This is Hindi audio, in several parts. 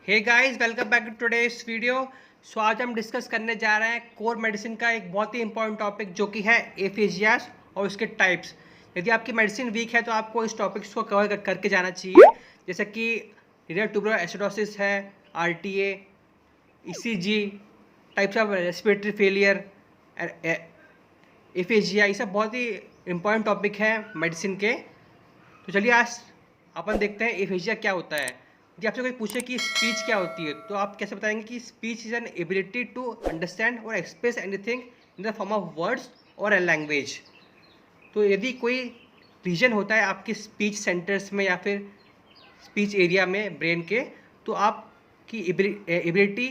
Hey guys, welcome back to today's video. आज हम डिस्कस करने जा रहे हैं कोर मेडिसिन का एक बहुत ही इंपॉर्टेंट टॉपिक जो कि है एफेजियास और उसके टाइप्स। यदि आपकी मेडिसिन वीक है तो आपको इस टॉपिक्स को कवर करके जाना चाहिए, जैसे कि रीनल ट्यूबुलर एसिडोसिस है, RTA, ECG, types of respiratory failure, aphasia, ये सब बहुत ही इंपॉर्टेंट टॉपिक है मेडिसिन के। तो चलिए आज अपन देखते हैं एफेजिया क्या होता है। यदि आपसे कोई पूछे कि स्पीच क्या होती है तो आप कैसे बताएंगे कि speech is an ability to understand और express anything in the form of words और ए लैंग्वेज। तो यदि कोई रीजन होता है आपके स्पीच सेंटर्स में या फिर स्पीच एरिया में ब्रेन के, तो आपकी एबिलिटी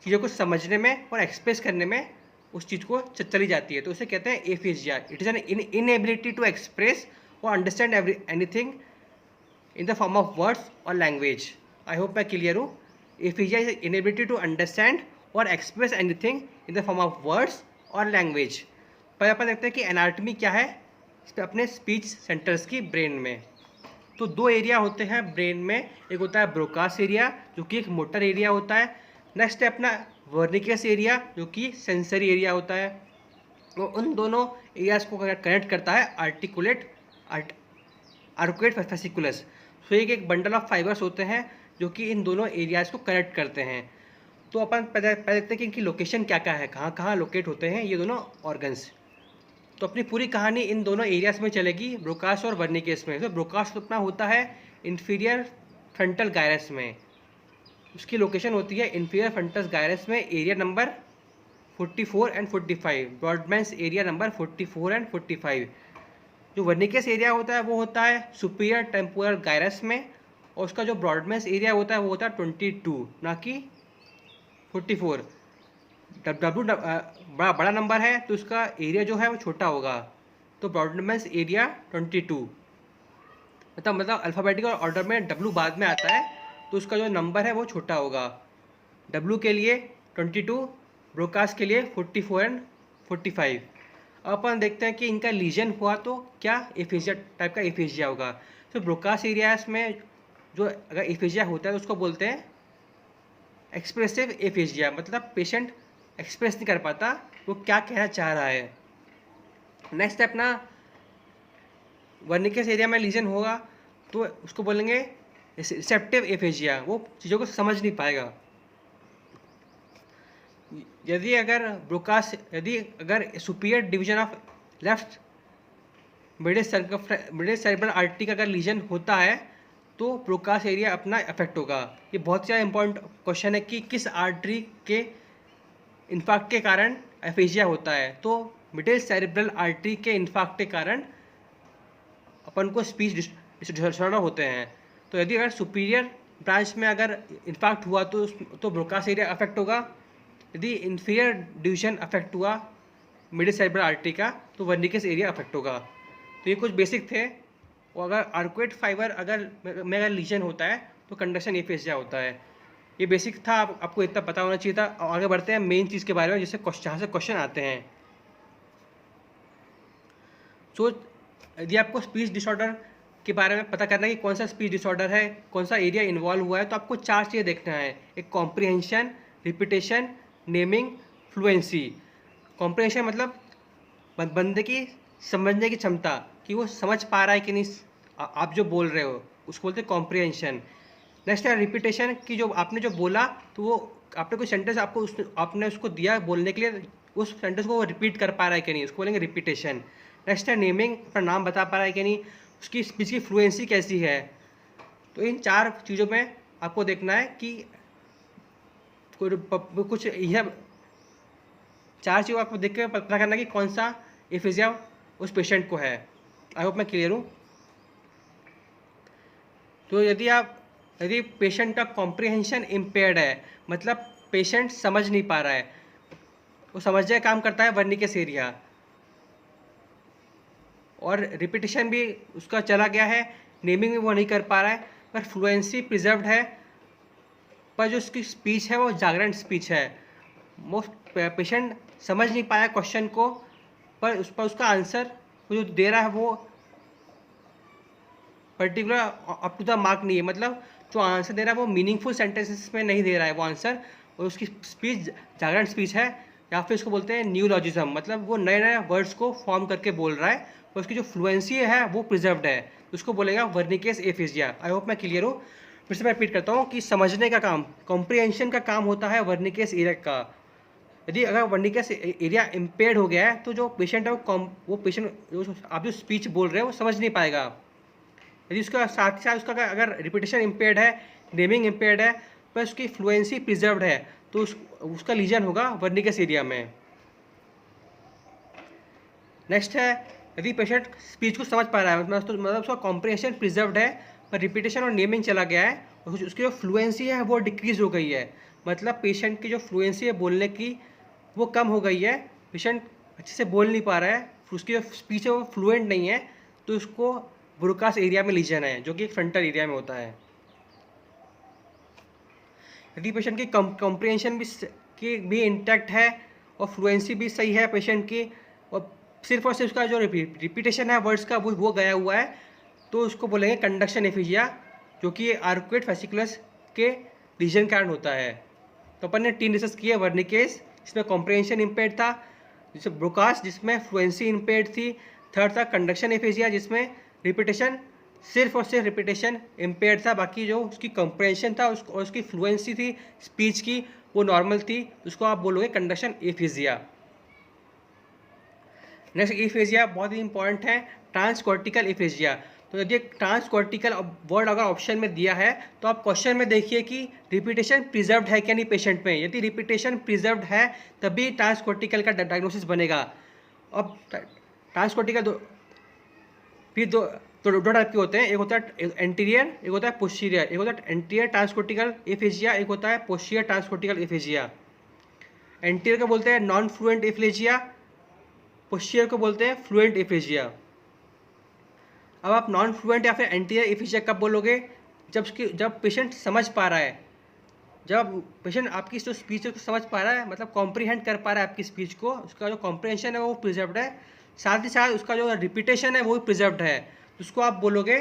चीज़ों को समझने में और एक्सप्रेस करने में उस चीज़ को चली जाती है, तो उसे कहते हैं aphasia. It is an inability to express और understand anything in the form of words or language. I hope मैं क्लियर हूँ। Aphasia is inability to understand और express anything in the form of words और लैंग्वेज। पर अपन देखते हैं कि एनाटॉमी क्या है अपने स्पीच सेंटर्स की ब्रेन में। तो दो एरिया होते हैं ब्रेन में, एक होता है ब्रोकास एरिया जो कि एक मोटर एरिया होता है। नेक्स्ट है अपना वर्निकस एरिया जो कि सेंसरी एरिया होता है। तो उन दोनों एरियाज को कनेक्ट करता है आर्कुएट फेसिकुलस। तो एक बंडल ऑफ फाइबर्स होते हैं जो कि इन दोनों एरियाज को कनेक्ट करते हैं। तो अपन पहले देखते हैं कि इनकी लोकेशन क्या क्या है, कहाँ कहाँ लोकेट होते हैं ये दोनों ऑर्गन्स। तो अपनी पूरी कहानी इन दोनों एरियाज में चलेगी, ब्रोकास और वर्निकेस में। तो ब्रोकास अपना होता है इन्फीरियर फ्रंटल गायरस में, उसकी लोकेशन होती है इन्फीरियर फ्रंटल गायरस में, area number 44 and 45, Brodmann's area number 44 and 45। जो वर्निकस एरिया होता है वो होता है सुपीरियर टेम्पोरल गायरस में, और उसका जो ब्रॉडमैन्स एरिया होता है वो होता है 22, ना कि 44। डब्ल्यू बड़ा नंबर है तो उसका एरिया जो है वो छोटा होगा, तो ब्रॉडमैन्स एरिया 22। मतलब अल्फ़ाबेटिकल ऑर्डर में डब्ल्यू बाद में आता है तो उसका जो नंबर है वो छोटा होगा। डब्ल्यू के लिए 22, ब्रोकास के लिए 44 एंड 45। अब अपन देखते हैं कि इनका लीजन हुआ तो क्या एफेजिया टाइप का एफेजिया होगा। तो ब्रोकास एरियाज में जो अगर एफेजिया होता है तो उसको बोलते हैं एक्सप्रेसिव एफेजिया, मतलब पेशेंट एक्सप्रेस नहीं कर पाता वो क्या कहना चाह रहा है। नेक्स्ट है अपना वर्निकस एरिया में लीजन होगा तो उसको बोलेंगे रिसेप्टिव एफेजिया, वो चीज़ों को समझ नहीं पाएगा। यदि अगर superior division of left middle cerebral artery का अगर लीजन होता है तो ब्रोकास एरिया अपना इफेक्ट होगा। ये बहुत ज़्यादा इंपॉर्टेंट क्वेश्चन है कि किस आर्टरी के इन्फाक्ट के कारण एफेजिया होता है। तो मिडिल सेरेब्रल आर्टरी के इन्फाक्ट के कारण अपन को स्पीच डिसऑर्डर होते हैं। तो यदि अगर सुपीरियर ब्रांच में अगर इन्फाक्ट हुआ तो ब्रोकास एरिया अफेक्ट होगा। यदि इन्फीरियर डिवीजन अफेक्ट हुआ मिडिल सेरेब्रल आर्टरी का तो वर्निकस एरिया अफेक्ट होगा। तो ये कुछ बेसिक थे। और अगर आर्कुएट फाइबर अगर लीजन होता है तो कंडक्शन एफेजिया होता है। ये बेसिक था, आपको इतना पता होना चाहिए था। और आगे बढ़ते हैं मेन चीज़ के बारे में जिससे जहाँ से क्वेश्चन आते हैं। सो यदि आपको स्पीच डिसऑर्डर के बारे में पता करना है कि कौन सा स्पीच डिसऑर्डर है, कौन सा एरिया इन्वॉल्व हुआ है, तो आपको चार चीज़ें देखना है। एक comprehension, repetition, naming, fluency. Comprehension मतलब बंदे की समझने की क्षमता, कि वो समझ पा रहा है कि नहीं आप जो बोल रहे हो, उसको बोलते हैं कॉम्प्रिहेंशन। नेक्स्ट है रिपीटेशन, कि जो आपने जो बोला तो वो आपने कोई सेंटेंस आपने उसको दिया बोलने के लिए, उस सेंटेंस को वो रिपीट कर पा रहा है कि नहीं, उसको बोलेंगे रिपीटेशन। नेक्स्ट है नेमिंग, अपना नाम बता पा रहा है कि नहीं, उसकी स्पीच की फ्लुएंसी कैसी है। तो इन चार चीज़ों में आपको देखना है कि कुछ यह चार चीज़ों आपको देख के पता करना कि कौन सा एफेजिया उस पेशेंट को है। आई होप मैं क्लियर हूँ। तो यदि पेशेंट का कॉम्प्रिहेंशन इम्पेयर्ड है, मतलब पेशेंट समझ नहीं पा रहा है, वो समझने का काम करता है वर्निकस एरिया, और रिपीटेशन भी उसका चला गया है, नेमिंग भी वो नहीं कर पा रहा है, पर फ्लुएंसी प्रिजर्व्ड है, पर जो उसकी स्पीच है वो जागरण स्पीच है। वो पेशेंट समझ नहीं पाया क्वेश्चन को, पर उसका आंसर वो जो दे रहा है वो particular up to the mark नहीं है। मतलब जो आंसर दे रहा है वो मीनिंगफुल सेंटेंसेस में नहीं दे रहा है वो आंसर, और उसकी स्पीच जागरण स्पीच है, या फिर उसको बोलते हैं न्यूलॉजिज्म, मतलब वो नए नए वर्ड्स को फॉर्म करके बोल रहा है और उसकी जो फ्लुएंसी है वो प्रिजर्व्ड है, तो उसको बोलेगा वर्निकेस एफिजिया। आई होप मैं क्लियर हूँ। फिर से मैं रिपीट करता हूँ कि समझने का काम, कॉम्प्रिहेंशन का काम होता है वर्निकेस एरिया का। यदि अगर वर्निकेस एरिया इम्पेयर्ड हो गया है तो जो पेशेंट है वो पेशेंट आप जो स्पीच बोल रहे हैं वो समझ नहीं पाएगा। यदि उसका साथ ही साथ उसका अगर रिपीटेशन इम्पेयर्ड है, नेमिंग इम्पेयर्ड है, प्लस उसकी फ्लुएंसी प्रिजर्व्ड है, तो उसका लीजन होगा वर्निकेस एरिया में। नेक्स्ट है, यदि पेशेंट स्पीच को समझ पा रहा है, मतलब उसका कॉम्प्रिहेंशन प्रिजर्व्ड है पर रिपीटेशन और नेमिंग चला गया है, और उसकी जो फ्लुएंसी है वो डिक्रीज हो गई है, मतलब पेशेंट की जो फ्लुएंसी है बोलने की वो कम हो गई है, पेशेंट अच्छे से बोल नहीं पा रहा है, उसकी जो स्पीच है वो फ्लुएंट नहीं है, तो उसको ब्रोकास एरिया में लीजन है जो कि फ्रंटल एरिया में होता है। यदि पेशेंट की कॉम्प्रिहेंशन भी इंटैक्ट है और फ्लुएंसी भी सही है पेशेंट की, और सिर्फ उसका जो रिपीटेशन है वर्ड्स का वो गया हुआ है, तो उसको बोलेंगे कंडक्शन एफिजिया, जो कि आर्कुएट फेसिकुलस के लीजन के कारण होता है। तो अपन ने 3 डिस्कस किए, वर्निकेस जिसमें कॉम्प्रिहेंशन इम्पेयर्ड था, जिसमें ब्रोकास जिसमें फ्लुएंसी इम्पेयर्ड थी, थर्ड था कंडक्शन एफिजिया जिसमें रिपीटेशन सिर्फ और सिर्फ रिपीटेशन इम्पेयर्ड था, बाकी जो उसकी कॉम्प्रिहेंशन था और उसकी फ्लुएंसी थी स्पीच की वो नॉर्मल थी, उसको आप बोलोगे कंडक्शन एफिजिया। नेक्स्ट एफिजिया बहुत ही इंपॉर्टेंट है, ट्रांसकॉर्टिकल एफिजिया। तो यदि ट्रांसकॉर्टिकल वर्ड अगर ऑप्शन में दिया है तो आप क्वेश्चन में देखिए कि रिपीटेशन प्रिजर्व्ड है क्या नहीं पेशेंट में। यदि रिपीटेशन प्रिजर्व्ड है तभी ट्रांसकॉर्टिकल का डायग्नोसिस बनेगा। अब ट्रांसकॉर्टिकल फिर दो टाइप के होते हैं, एक होता है एंटीरियर, एक होता है पोस्टीरियर। एक होता है एंटीरियर ट्रांसकॉर्टिकल एफिजिया, एक होता है पोस्टीरियर ट्रांसकॉर्टिकल एफिजिया। एंटीरियर को बोलते हैं नॉन फ्लुएंट एफिजिया, पोस्टीरियर को बोलते हैं फ्लुएंट एफिजिया। अब आप नॉन फ्लुएंट या फिर एंटीरियर एफिजिया कब बोलोगे? जब पेशेंट समझ पा रहा है, जब पेशेंट आपकी जो स्पीच को समझ पा रहा है, मतलब कॉम्प्रीहेंड कर पा रहा है आपकी स्पीच को, उसका जो कॉम्प्रीहेंशन है वो प्रिजर्व्ड है, साथ ही साथ उसका जो रिपीटेशन है वो भी प्रिजर्व्ड है, उसको आप बोलोगे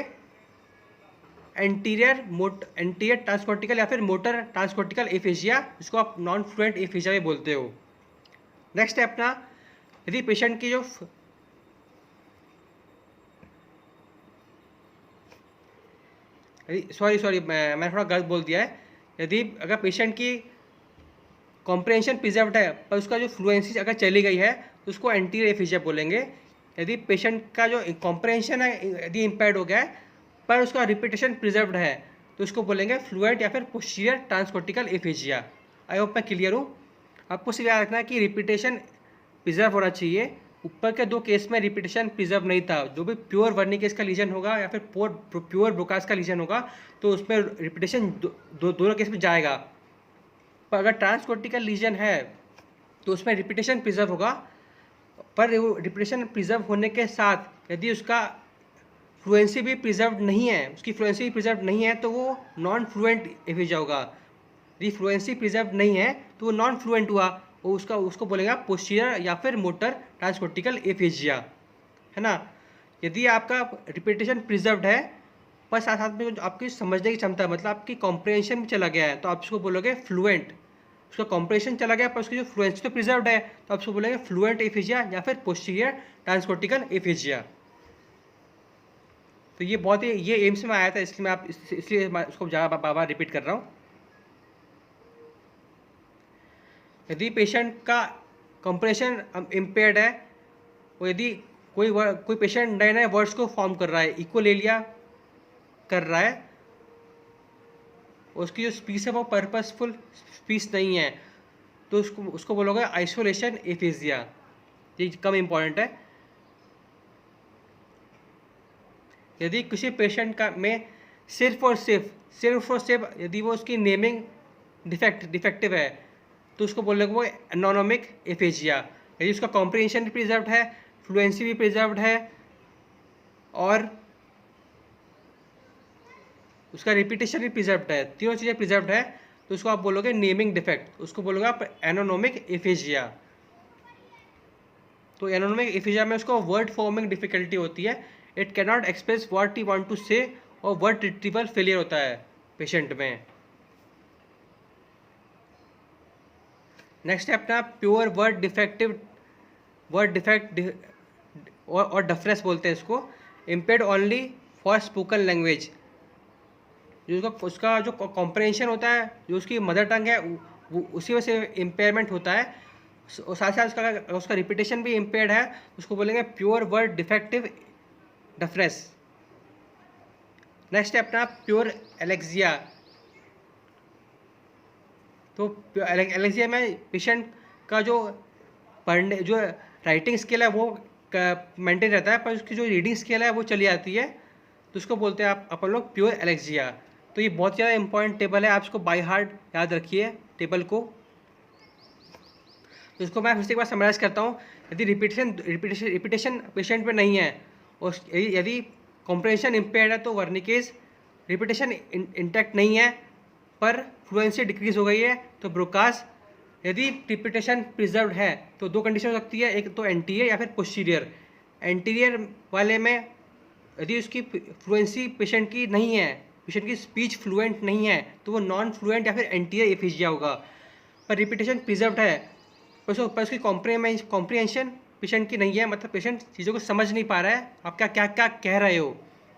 एंटीरियर ट्रांसकॉर्टिकल या फिर मोटर ट्रांसकॉर्टिकल एफिजिया, जिसको आप नॉन फ्लुएंट एफिजिया भी बोलते हो। नेक्स्ट है अपना, यदि पेशेंट की जो सॉरी मैं थोड़ा गलत बोल दिया है। यदि अगर पेशेंट की कॉम्प्रिहेंशन प्रिजर्व्ड है पर उसका जो फ्लुएंसी अगर चली गई है तो उसको एंटीरियर एफिजिया बोलेंगे। यदि पेशेंट का जो कॉम्प्रिहेंशन है यदि इम्पेयर्ड हो गया है पर उसका रिपीटेशन प्रिजर्व्ड है तो उसको बोलेंगे फ्लुएंट या फिर पोस्टीरियर ट्रांसकॉर्टिकल एफिजिया। आई होप मैं क्लियर हूँ। आपको सिर्फ याद रखना है कि रिपीटेशन प्रिजर्व होना चाहिए। ऊपर के 2 केस में रिपीटेशन प्रिजर्व नहीं था। जो भी प्योर वर्निकेस का लीजन होगा या फिर प्योर ब्रोकास का लीजन होगा तो उसमें रिपीटेशन दोनों केस में जाएगा, पर अगर ट्रांसकॉर्टिकल लीजन है तो उसमें रिपीटेशन प्रिजर्व होगा। पर रिपीटेशन प्रिजर्व होने के साथ यदि उसका फ्लुएंसी भी प्रिजर्व नहीं है, उसकी फ्लुएंसी भी प्रिजर्व नहीं है तो वो नॉन फ्लुएंट एफिजिया होगा। यदि फ्लुएंसी प्रिजर्व नहीं है तो वो नॉन फ्लुएंट हुआ, वो उसको बोलेगा पोस्टीरियर या फिर मोटर ट्रांसकॉर्टिकल एफिजिया, है ना। यदि आपका रिपीटेशन प्रिजर्व्ड है पर साथ साथ में जो आपकी समझने की क्षमता है, मतलब आपकी कॉम्प्रिहेंशन भी चला गया है, तो आप उसको बोलोगे फ्लुएंट। उसका कॉम्प्रिहेंशन चला गया पर उसकी जो फ्लुएंसी तो प्रिजर्व्ड है, तो आप उसको बोलेंगे फ्लुएंट एफिजिया या फिर पोस्टीरियर ट्रांसकॉर्टिकल एफिजिया। तो ये एम्स में आया था, इसलिए मैं उसको ज़्यादा बार रिपीट कर रहा हूँ। यदि पेशेंट का कॉम्प्रिहेंशन इम्पेयर्ड है और यदि कोई पेशेंट नए नए वर्ड्स को फॉर्म कर रहा है, इक्वलेलिया कर रहा है, उसकी जो स्पीच है वो पर्पसफुल स्पीच नहीं है, तो उसको बोलोगे आइसोलेशन एफिजिया। ये कम इम्पॉर्टेंट है। यदि किसी पेशेंट का में सिर्फ और सिर्फ यदि वो उसकी नेमिंग डिफेक्टिव है तो उसको बोलोगे वो एनोनोमिक एफिजिया। यदि उसका कॉम्प्रिहेंशन भी प्रिजर्व्ड है, फ्लुएंसी भी प्रिजर्व्ड है और उसका रिपीटेशन भी प्रिजर्व्ड है, तीनों चीज़ें प्रिजर्व्ड है, तो उसको आप बोलोगे नेमिंग डिफेक्ट, उसको बोलोगे आप एनोनोमिक एफिजिया। तो एनोनोमिक एफिजिया में उसको वर्ड फॉर्मिंग डिफिकल्टी होती है, it cannot express what he want to say और वर्ड रिट्रीवल फेलियर होता है। पेशेंट में। नेक्स्ट है अपना प्योर वर्ड डिफेक्ट और डफनेस बोलते हैं इसको, impaired only for spoken language. जो उसका जो कॉम्प्रहेंशन होता है, जो उसकी मदर टंग है, वो उसी में से इम्पेयरमेंट होता है, और साथ साथ उसका रिपीटेशन भी इम्पेयर्ड है, उसको बोलेंगे प्योर वर्ड डिफेक्टिव डफनेस। नेक्स्ट है अपना प्योर एलेक्सिया। तो एलेक्सिया में पेशेंट का जो पढ़ने जो राइटिंग स्किल है वो मेंटेन रहता है, पर उसकी जो रीडिंग स्किल है वो चली जाती है, तो उसको बोलते हैं आप अपन लोग प्योर एलेक्सिया। तो ये बहुत ज़्यादा इंपॉर्टेंट टेबल है, आप इसको बाय हार्ट याद रखिए टेबल को। तो इसको मैं फिर से एक बार समराइज करता हूँ। यदि रिपीटेशन पेशेंट में नहीं है और यदि कॉम्प्रहेंशन इम्पेयर्ड है तो वर्निकेज, रिपीटेशन इंटैक्ट नहीं है पर फ्लुएंसी डिक्रीज हो गई है तो ब्रोकास। यदि रिपीटेशन प्रिजर्व्ड है तो दो कंडीशन हो सकती है, एक तो एंटीरियर या फिर पोस्टीरियर। एंटीरियर वाले में यदि उसकी फ्लुएंसी पेशेंट की नहीं है, पेशेंट की स्पीच फ्लुएंट नहीं है, तो वो नॉन फ्लुएंट या फिर एंटीरियर एफिजिया होगा। पर रिपीटेशन प्रिजर्व्ड है पर उसकी कॉम्प्रिहेंशन पेशेंट की नहीं है, मतलब पेशेंट चीज़ों को समझ नहीं पा रहा है आप क्या क्या क्या कह रहे हो,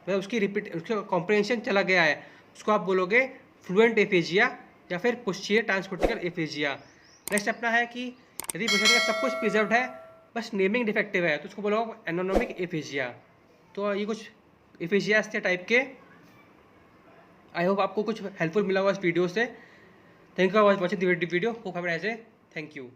मतलब उसका कॉम्प्रिहेंशन चला गया है, उसको आप बोलोगे फ्लुएंट एफिजिया या फिर पोस्टीरियर ट्रांसकोर्टिकल एफिजिया। नेक्स्ट अपना है कि यदि पेशेंट का सब कुछ प्रिजर्व्ड है बस नेमिंग डिफेक्टिव है तो उसको बोलोगे एनोनोमिक एफिजिया। तो ये कुछ एफिजियास थे टाइप के। आई होप आपको कुछ हेल्पफुल मिला हुआ इस वीडियो से। Thank you for watching the video. Hope have a nice day. Thank you.